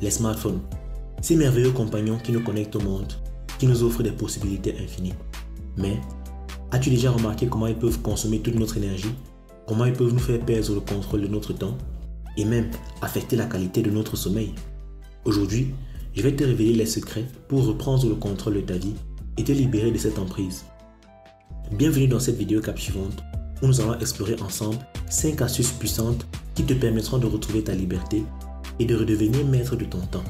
Les smartphones, ces merveilleux compagnons qui nous connectent au monde, qui nous offrent des possibilités infinies. Mais, as-tu déjà remarqué comment ils peuvent consommer toute notre énergie? Comment ils peuvent nous faire perdre le contrôle de notre temps? Et même affecter la qualité de notre sommeil? Aujourd'hui, je vais te révéler les secrets pour reprendre le contrôle de ta vie et te libérer de cette emprise. Bienvenue dans cette vidéo captivante où nous allons explorer ensemble 5 astuces puissantes qui te permettront de retrouver ta liberté et de redevenir maître de ton temps.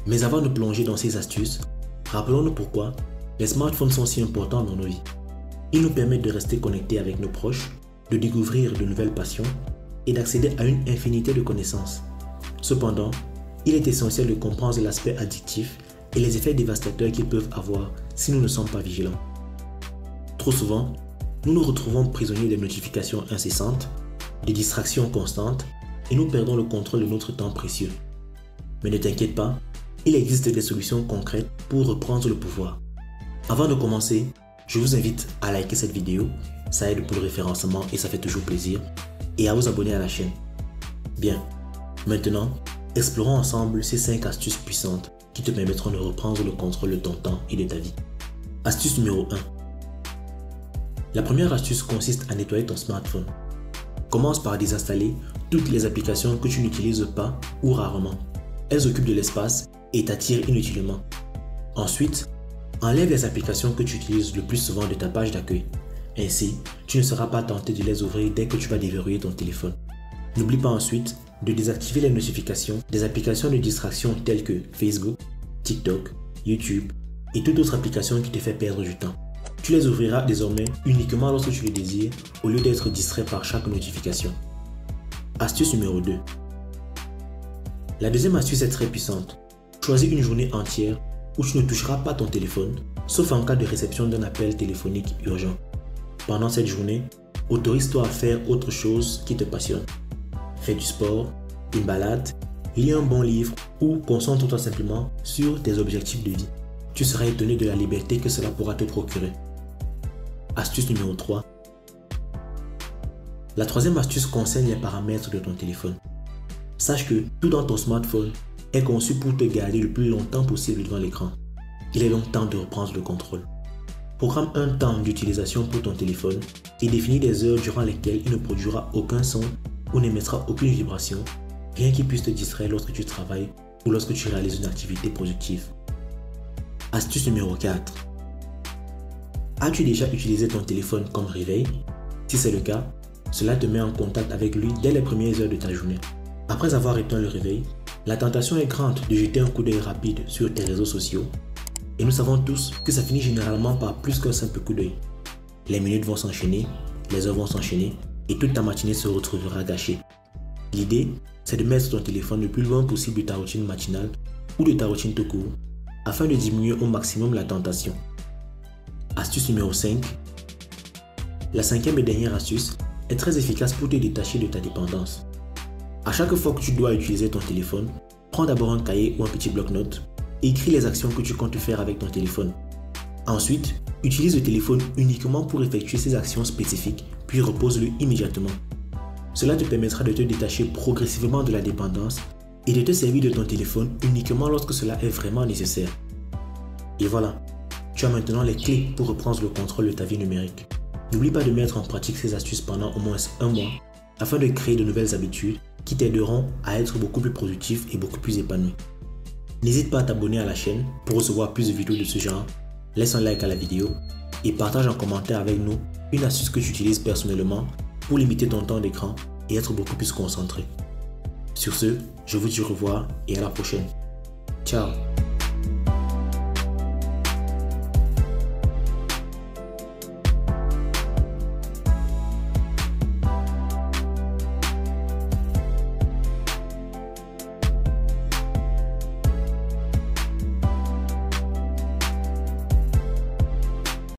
Mais avant de plonger dans ces astuces, rappelons-nous pourquoi les smartphones sont si importants dans nos vies. Ils nous permettent de rester connectés avec nos proches, de découvrir de nouvelles passions et d'accéder à une infinité de connaissances. Cependant, il est essentiel de comprendre l'aspect addictif et les effets dévastateurs qu'ils peuvent avoir si nous ne sommes pas vigilants. Trop souvent, nous nous retrouvons prisonniers des notifications incessantes, des distractions constantes et nous perdons le contrôle de notre temps précieux. Mais ne t'inquiète pas, il existe des solutions concrètes pour reprendre le pouvoir. Avant de commencer, je vous invite à liker cette vidéo, ça aide pour le référencement et ça fait toujours plaisir, et à vous abonner à la chaîne. Bien, maintenant, explorons ensemble ces 5 astuces puissantes qui te permettront de reprendre le contrôle de ton temps et de ta vie. Astuce numéro 1. La première astuce consiste à nettoyer ton smartphone. Commence par désinstaller toutes les applications que tu n'utilises pas ou rarement. Elles occupent de l'espace et t'attirent inutilement. Ensuite, enlève les applications que tu utilises le plus souvent de ta page d'accueil. Ainsi, tu ne seras pas tenté de les ouvrir dès que tu vas déverrouiller ton téléphone. N'oublie pas ensuite de désactiver les notifications des applications de distraction telles que Facebook, TikTok, YouTube et toute autre application qui te fait perdre du temps. Tu les ouvriras désormais uniquement lorsque tu le désires au lieu d'être distrait par chaque notification. Astuce numéro 2. La deuxième astuce est très puissante. Choisis une journée entière où tu ne toucheras pas ton téléphone, sauf en cas de réception d'un appel téléphonique urgent. Pendant cette journée, autorise-toi à faire autre chose qui te passionne. Fais du sport, une balade, lis un bon livre ou concentre-toi simplement sur tes objectifs de vie. Tu seras étonné de la liberté que cela pourra te procurer. Astuce numéro 3. La troisième astuce concerne les paramètres de ton téléphone. Sache que tout dans ton smartphone est conçu pour te garder le plus longtemps possible devant l'écran. Il est donc temps de reprendre le contrôle. Programme un temps d'utilisation pour ton téléphone et définis des heures durant lesquelles il ne produira aucun son ou n'émettra aucune vibration, rien qui puisse te distraire lorsque tu travailles ou lorsque tu réalises une activité productive. Astuce numéro 4. As-tu déjà utilisé ton téléphone comme réveil? Si c'est le cas, cela te met en contact avec lui dès les premières heures de ta journée. Après avoir éteint le réveil, la tentation est grande de jeter un coup d'œil rapide sur tes réseaux sociaux et nous savons tous que ça finit généralement par plus qu'un simple coup d'œil. Les minutes vont s'enchaîner, les heures vont s'enchaîner et toute ta matinée se retrouvera gâchée. L'idée, c'est de mettre ton téléphone le plus loin possible de ta routine matinale ou de ta routine tout court afin de diminuer au maximum la tentation. Astuce numéro 5. La cinquième et dernière astuce est très efficace pour te détacher de ta dépendance. À chaque fois que tu dois utiliser ton téléphone, prends d'abord un cahier ou un petit bloc-notes et écris les actions que tu comptes faire avec ton téléphone. Ensuite, utilise le téléphone uniquement pour effectuer ces actions spécifiques, puis repose-le immédiatement. Cela te permettra de te détacher progressivement de la dépendance et de te servir de ton téléphone uniquement lorsque cela est vraiment nécessaire. Et voilà, tu as maintenant les clés pour reprendre le contrôle de ta vie numérique. N'oublie pas de mettre en pratique ces astuces pendant au moins un mois afin de créer de nouvelles habitudes qui t'aideront à être beaucoup plus productif et beaucoup plus épanoui. N'hésite pas à t'abonner à la chaîne pour recevoir plus de vidéos de ce genre, laisse un like à la vidéo et partage en commentaire avec nous une astuce que tu utilises personnellement pour limiter ton temps d'écran et être beaucoup plus concentré. Sur ce, je vous dis au revoir et à la prochaine. Ciao!